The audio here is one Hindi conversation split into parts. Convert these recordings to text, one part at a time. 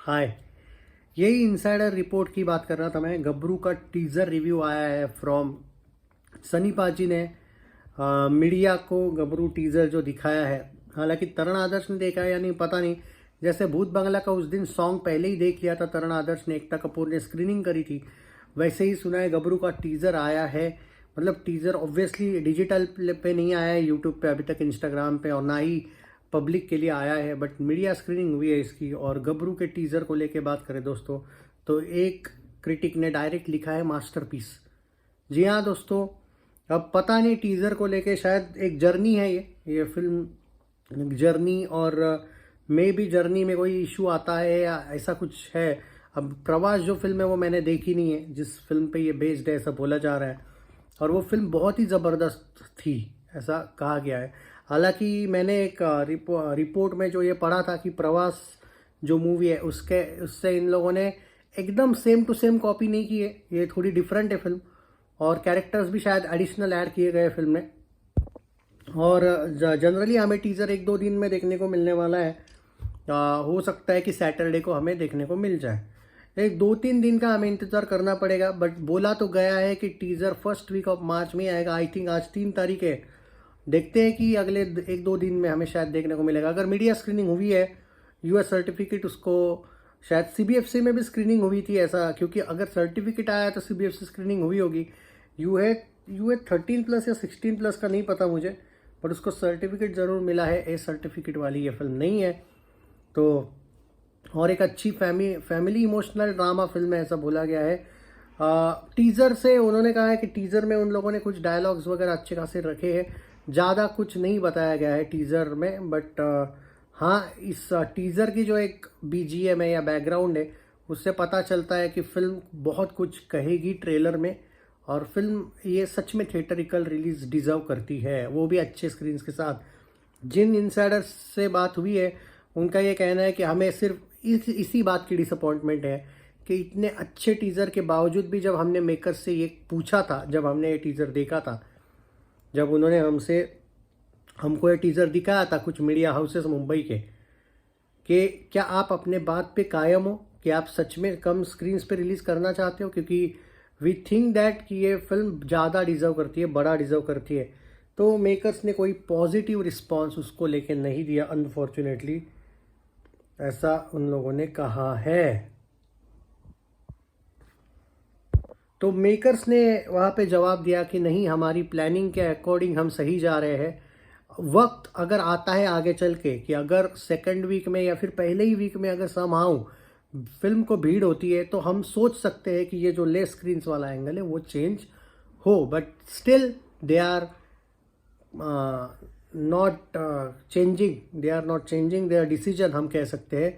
हाय। यही इनसाइडर रिपोर्ट की बात कर रहा था मैं। गब्रू का टीजर रिव्यू आया है फ्रॉम सनी पाजी ने मीडिया को गब्रू टीजर जो दिखाया है। हालांकि तरण आदर्श ने देखा है या नहीं पता नहीं। जैसे भूत बंगला का उस दिन सॉन्ग पहले ही देख लिया था तरण आदर्श ने, एकता कपूर ने स्क्रीनिंग करी थी, वैसे ही सुना है गब्रू का टीजर आया है। मतलब टीजर ऑब्वियसली डिजिटल पे नहीं आया है यूट्यूब पे अभी तक, इंस्टाग्राम पे, और ना ही पब्लिक के लिए आया है, बट मीडिया स्क्रीनिंग हुई है इसकी। और गब्रू के टीजर को लेके बात करें दोस्तों, तो एक क्रिटिक ने डायरेक्ट लिखा है मास्टरपीस। जी हाँ दोस्तों, अब पता नहीं टीजर को लेके शायद एक जर्नी है ये फिल्म जर्नी, और मे भी जर्नी में कोई इशू आता है या ऐसा कुछ है। अब प्रवास जो फिल्म है वो मैंने देखी नहीं है, जिस फिल्म पे ये बेस्ड है ऐसा बोला जा रहा है, और वो फिल्म बहुत ही ज़बरदस्त थी ऐसा कहा गया है। हालांकि मैंने एक रिपोर्ट में जो ये पढ़ा था कि प्रवास जो मूवी है उससे इन लोगों ने एकदम सेम टू सेम कॉपी नहीं की है, ये थोड़ी डिफरेंट है फिल्म, और कैरेक्टर्स भी शायद एडिशनल ऐड किए गए फिल्म में। और जनरली हमें टीज़र 1-2 दिन में देखने को मिलने वाला है। हो सकता है कि सैटरडे को हमें देखने को मिल जाए। एक 2-3 दिन का हमें इंतज़ार करना पड़ेगा, बट बोला तो गया है कि teaser first week of March में आएगा। आई थिंक आज 3 तारीख है, देखते हैं कि अगले 1-2 दिन में हमें शायद देखने को मिलेगा। अगर मीडिया स्क्रीनिंग हुई है, यूएस सर्टिफिकेट, उसको शायद सीबीएफसी में भी स्क्रीनिंग हुई थी ऐसा, क्योंकि अगर सर्टिफिकेट आया तो सीबीएफसी स्क्रीनिंग हुई होगी। यूए 13+ या 16+ का नहीं पता मुझे, बट उसको सर्टिफिकेट ज़रूर मिला है। ए सर्टिफिकेट वाली ये फिल्म नहीं है तो। और एक अच्छी फैमिली इमोशनल ड्रामा फिल्म है ऐसा बोला गया है। टीज़र से उन्होंने कहा है कि टीज़र में उन लोगों ने कुछ डायलॉग्स वगैरह अच्छे खासे रखे हैं, ज़्यादा कुछ नहीं बताया गया है टीज़र में, बट हाँ, इस टीज़र की जो एक बीजीएम है या बैकग्राउंड है उससे पता चलता है कि फिल्म बहुत कुछ कहेगी ट्रेलर में, और फिल्म ये सच में थिएटरिकल रिलीज डिज़र्व करती है, वो भी अच्छे स्क्रीन्स के साथ। जिन इंसाइडर्स से बात हुई है उनका ये कहना है कि हमें सिर्फ इसी बात की डिसअपॉइंटमेंट है कि इतने अच्छे टीज़र के बावजूद भी, जब हमने मेकर्स से ये पूछा था, जब हमने ये टीज़र देखा था, जब उन्होंने हमको ये टीज़र दिखाया था कुछ मीडिया हाउसेस मुंबई के, कि क्या आप अपने बात पे कायम हो कि आप सच में कम स्क्रीन्स पे रिलीज़ करना चाहते हो, क्योंकि वी थिंक दैट कि ये फिल्म ज़्यादा डिज़र्व करती है, बड़ा डिज़र्व करती है। तो मेकर्स ने कोई पॉजिटिव रिस्पॉन्स उसको लेके नहीं दिया अनफॉर्चुनेटली, ऐसा उन लोगों ने कहा है। तो मेकर्स ने वहाँ पे जवाब दिया कि नहीं, हमारी प्लानिंग के अकॉर्डिंग हम सही जा रहे हैं। वक्त अगर आता है आगे चल के कि अगर सेकंड वीक में या फिर पहले ही वीक में अगर समहाउ फिल्म को भीड़ होती है तो हम सोच सकते हैं कि ये जो लेस स्क्रीन्स वाला एंगल है वो चेंज हो, but still they are not changing their decision, हम कह सकते हैं।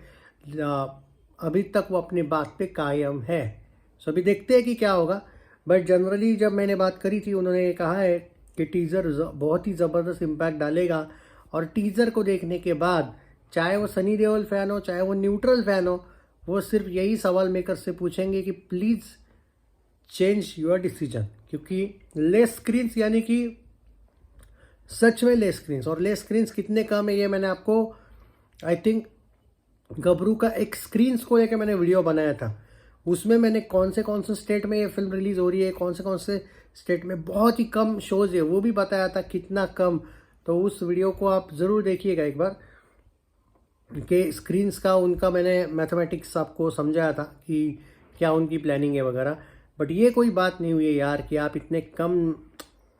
अभी तक वो अपनी बात पे कायम है। सो अभी देखते हैं कि क्या होगा, बट जनरली जब मैंने बात करी थी उन्होंने ये कहा है कि टीज़र बहुत ही ज़बरदस्त इम्पैक्ट डालेगा, और टीज़र को देखने के बाद चाहे वो सनी देओल फ़ैन हो चाहे वो न्यूट्रल फ़ैन हो, वो सिर्फ यही सवाल मेकर से पूछेंगे कि प्लीज़ चेंज योर डिसीजन, क्योंकि लेस स्क्रीन्स यानी कि सच में लेस स्क्रीन्स, और लेस स्क्रीन्स कितने कम है ये मैंने आपको आई थिंक गबरू का एक स्क्रीन्स को लेकर मैंने वीडियो बनाया था, उसमें मैंने कौन से स्टेट में ये फिल्म रिलीज़ हो रही है, कौन से स्टेट में बहुत ही कम शोज़ है वो भी बताया था, कितना कम। तो उस वीडियो को आप ज़रूर देखिएगा एक बार, कि स्क्रीन्स का उनका मैंने मैथमेटिक्स आपको समझाया था कि क्या उनकी प्लानिंग है वगैरह। बट ये कोई बात नहीं हुई है यार कि आप इतने कम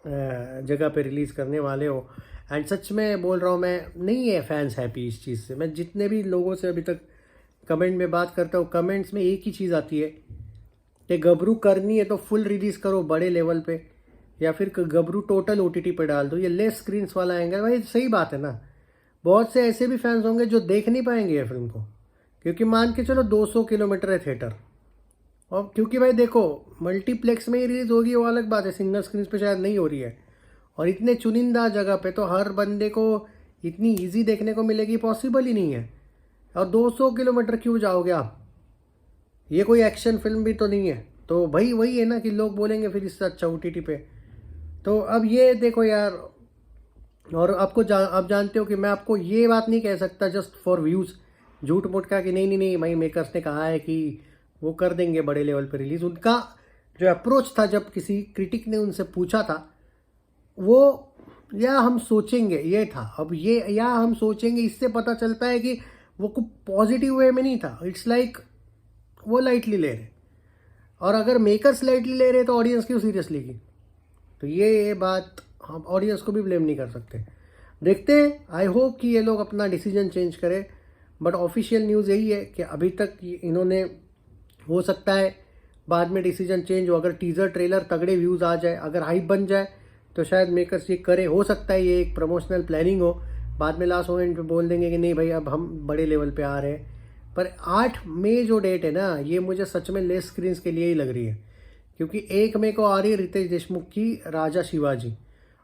जगह पे रिलीज़ करने वाले हो। एंड सच में बोल रहा हूँ मैं, नहीं है फैंस हैप्पी इस चीज़ से। मैं जितने भी लोगों से अभी तक कमेंट में बात करता हूँ, कमेंट्स में एक ही चीज़ आती है कि गबरू करनी है तो फुल रिलीज़ करो बड़े लेवल पे, या फिर गबरू टोटल ओटीटी पे डाल दो, ये लेस स्क्रीन्स वाला एंगल। भाई सही बात है ना, बहुत से ऐसे भी फैंस होंगे जो देख नहीं पाएंगे ये फिल्म को, क्योंकि मान के चलो 200 किलोमीटर है थिएटर, और क्योंकि भाई देखो मल्टीप्लेक्स में ही रिलीज़ होगी वो अलग बात है, सिंगल स्क्रीन पे शायद नहीं हो रही है, और इतने चुनिंदा जगह पे तो हर बंदे को इतनी इजी देखने को मिलेगी, पॉसिबल ही नहीं है। और 200 किलोमीटर क्यों जाओगे आप, ये कोई एक्शन फिल्म भी तो नहीं है। तो भाई वही है ना कि लोग बोलेंगे फिर इससे अच्छा ओटीटी पे। तो अब ये देखो यार, और आपको आप जानते हो कि मैं आपको ये बात नहीं कह सकता जस्ट फॉर व्यूज़ झूठ मूठ का कि नहीं नहीं नहीं भाई मेकर्स ने कहा है कि वो कर देंगे बड़े लेवल पे रिलीज। उनका जो अप्रोच था जब किसी क्रिटिक ने उनसे पूछा था वो या हम सोचेंगे ये था। अब ये या हम सोचेंगे इससे पता चलता है कि वो कुछ पॉजिटिव वे में नहीं था। इट्स लाइक वो लाइटली ले रहे, और अगर मेकर्स लाइटली ले रहे तो ऑडियंस क्यों सीरियस लेगी। तो ये बात हम ऑडियंस को भी ब्लेम नहीं कर सकते। देखते हैं, आई होप कि ये लोग अपना डिसीजन चेंज करें। बट ऑफिशियल न्यूज़ यही है कि अभी तक इन्होंने, हो सकता है बाद में डिसीजन चेंज हो। अगर टीज़र ट्रेलर तगड़े व्यूज़ आ जाए, अगर हाइप बन जाए तो शायद मेकर्स ये करे। हो सकता है ये एक प्रमोशनल प्लानिंग हो, बाद में लास्ट मोमेंट पे बोल देंगे कि नहीं भाई अब हम बड़े लेवल पे आ रहे हैं। पर 8 मई जो डेट है ना, ये मुझे सच में लेस स्क्रीन्स के लिए ही लग रही है, क्योंकि 1 मई को आ रही है रितेश देशमुख की राजा शिवाजी,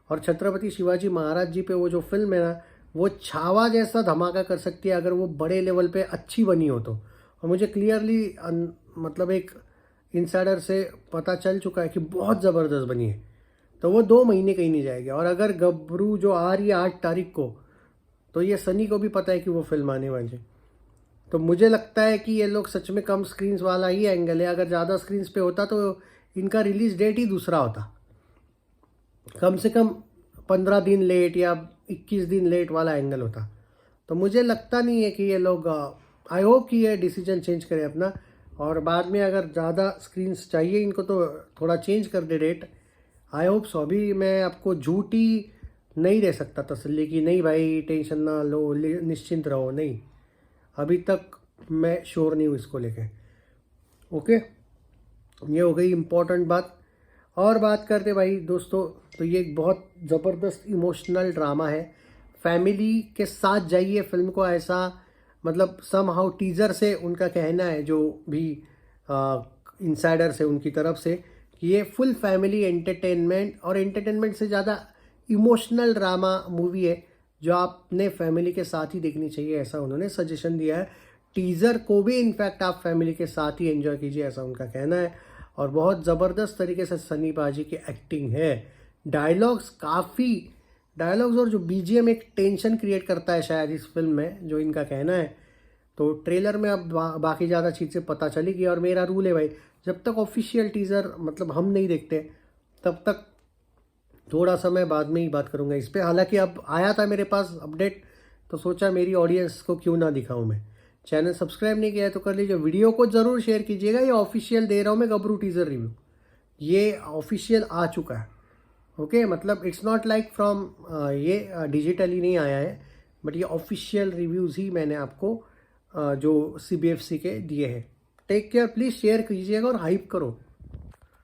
और छत्रपति शिवाजी महाराज जी पे वो जो फिल्म है ना, वो छावा जैसा धमाका कर सकती है अगर वो बड़े लेवल पे अच्छी बनी हो तो। और मुझे क्लियरली मतलब एक इनसाइडर से पता चल चुका है कि बहुत ज़बरदस्त बनी है, तो वो 2 महीने कहीं नहीं जाएगी। और अगर गबरू जो आ रही है 8 तारीख को, तो ये सनी को भी पता है कि वो फिल्म आने वाली है। तो मुझे लगता है कि ये लोग सच में कम स्क्रीन्स वाला ही एंगल है। अगर ज़्यादा स्क्रीन्स पे होता तो इनका रिलीज डेट ही दूसरा होता, कम से कम 15 दिन लेट या 21 दिन लेट वाला एंगल होता। तो मुझे लगता नहीं है कि ये लोग, आई होप कि ये डिसीजन चेंज करें अपना, और बाद में अगर ज़्यादा स्क्रीन्स चाहिए इनको तो थोड़ा चेंज कर दे डेट। I hope so. अभी मैं आपको झूठी नहीं दे सकता तसल्ली कि नहीं भाई टेंशन ना लो, निश्चिंत रहो, नहीं, अभी तक मैं श्योर नहीं हूँ इसको लेके। ओके, ये हो गई इम्पोर्टेंट बात। और बात करते भाई दोस्तों, तो ये एक बहुत ज़बरदस्त इमोशनल ड्रामा है। फैमिली के साथ जाइए फिल्म को, ऐसा मतलब सम हाउ टीज़र से उनका कहना है, जो भी इनसाइडर्स है उनकी तरफ से, कि ये फुल फैमिली एंटरटेनमेंट, और एंटरटेनमेंट से ज़्यादा इमोशनल ड्रामा मूवी है जो आपने फैमिली के साथ ही देखनी चाहिए, ऐसा उन्होंने सजेशन दिया है। टीज़र को भी इनफैक्ट आप फैमिली के साथ ही एंजॉय कीजिए, ऐसा उनका कहना है। और बहुत ज़बरदस्त तरीके से सनी पाजी की एक्टिंग है, डायलॉग्स काफ़ी, डायलॉग्स और जो बीजीएम एक टेंशन क्रिएट करता है शायद इस फिल्म में, जो इनका कहना है। तो ट्रेलर में अब बाकी ज़्यादा चीज़ से पता चलेगी। और मेरा रूल है भाई, जब तक ऑफिशियल टीज़र मतलब हम नहीं देखते तब तक थोड़ा समय बाद में ही बात करूंगा इस पर। हालांकि अब आया था मेरे पास अपडेट, तो सोचा मेरी ऑडियंस को क्यों ना दिखाऊं मैं। चैनल सब्सक्राइब नहीं किया है तो कर लीजिए, वीडियो को ज़रूर शेयर कीजिएगा। ये ऑफिशियल दे रहा हूँ मैं गबरू टीज़र रिव्यू, ये ऑफिशियल आ चुका है। ओके, मतलब इट्स नॉट लाइक फ्रॉम ये डिजिटली नहीं आया है, बट ये ऑफिशियल रिव्यूज़ ही मैंने आपको जो CBFC के दिए हैं। टेक केयर, प्लीज़ शेयर कीजिएगा और हाइप करो।